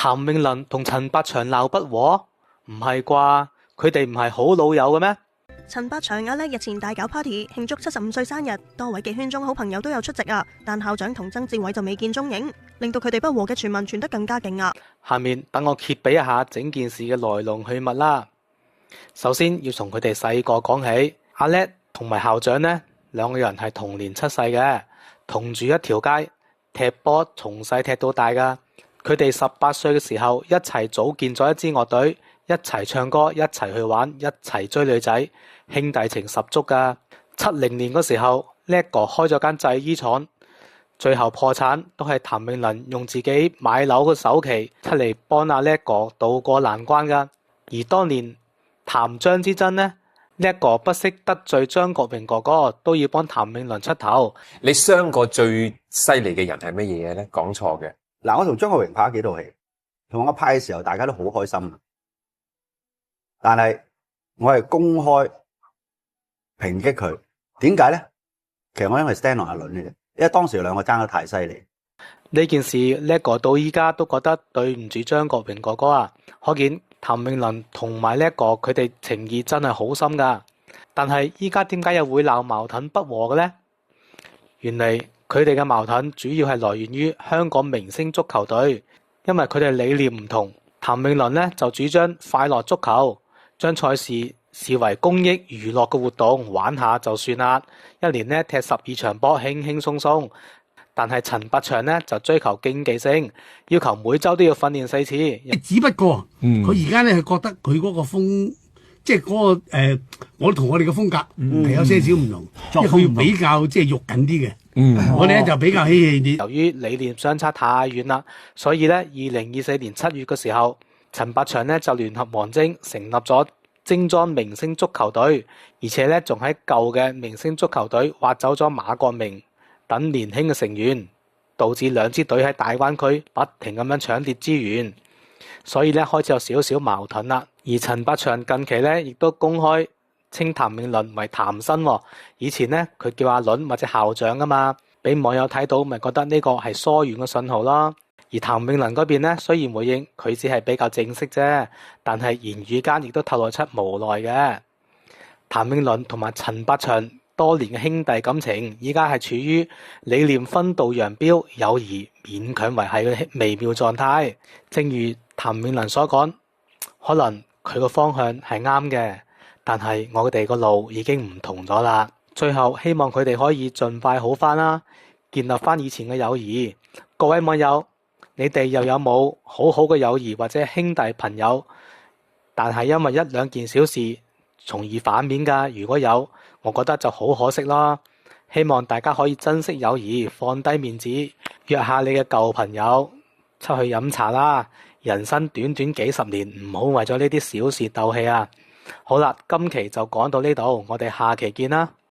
譚詠麟同陳百祥鬧不和？唔係啩？佢哋唔係好老友嘅咩？陳百祥阿叻日前大搞 party 慶祝75歲生日，多位嘅圈中好朋友都有出席啊，但校長同曾志偉就未見蹤影，令到佢哋不和嘅傳聞傳得更加勁啊！下面等我揭秘一下整件事嘅來龍去脈啦。首先要從佢哋細個講起，阿叻同埋校長呢，兩個人係同年出世嘅，同住一條街，踢波從細踢到大噶。佢哋18歲嘅時候一齊組建咗一支樂隊，一齊唱歌，一齊去玩，一齊追女仔，兄弟情十足噶。70年嗰時候，叻哥開咗間製衣廠，最後破產都係譚詠麟用自己買樓嘅首期出嚟幫阿叻哥渡過難關噶。而當年譚張之爭呢，叻哥不惜得罪張國榮哥哥，都要幫譚詠麟出頭。你傷過最犀利嘅人係乜嘢咧？講錯嘅。嗱，我同張國榮拍咗幾套戲，同我拍嘅時候大家都好開心，但係我係公開抨擊佢。點解咧？其實我因為 stand on 阿倫嘅啫，因為當時兩個爭得太犀利。呢件事叻哥到依家都覺得對唔住張國榮哥哥啊，可見譚詠麟同埋叻哥佢哋情義真係好深噶。但係依家點解又會鬧矛盾不和嘅呢？原嚟佢哋嘅矛盾主要係來源於香港明星足球隊，因為佢哋理念唔同。譚詠麟呢就主張快樂足球，將賽事視為公益娛樂嘅活動，玩下就算啦，一年呢踢12場波，輕輕鬆鬆。但係陳百祥呢就追求競技性，要求每週都要訓練4次。只不過佢而家咧係覺得佢嗰個風，即係嗰個我同我哋嘅風格係有些少唔同，因為佢要比較即係肉緊啲嘅。我哋咧就比較嬉戲啲。由於理念相差太遠啦，所以咧2024年7月嘅時候，陳百祥呢就聯合王晶成立咗精裝明星足球隊，而且咧仲喺舊嘅明星足球隊挖走咗馬國明等年輕嘅成員，導致兩支隊喺大灣區不停咁樣搶奪資源，所以咧開始有少少矛盾啦。而陳百祥近期咧亦都公開稱譚詠麟為譚生喎，以前呢，佢叫阿倫或者校長噶嘛，俾網友睇到咪覺得呢個係疏遠嘅信號咯。而譚詠麟嗰邊呢，雖然回應佢只係比較正式啫，但係言語間亦都透露出無奈嘅。譚詠麟同埋陳百祥多年嘅兄弟感情，依家係處於理念分道揚鑣、友誼勉強維繫嘅微妙狀態。正如譚詠麟所講，可能佢個方向係啱嘅，但係我哋個路已經唔同咗啦。最後希望佢哋可以盡快好返啦，建立返以前嘅友誼。各位網友，你哋又有冇好好嘅友誼或者兄弟朋友，但係因為一兩件小事從而反面㗎？如果有，我覺得就好可惜啦。希望大家可以珍惜友誼，放低面子，約下你嘅舊朋友出去飲茶啦。人生短短幾十年，唔好為咗呢啲小事鬥氣啊！好啦，今期就講到呢度，我哋下期見啦。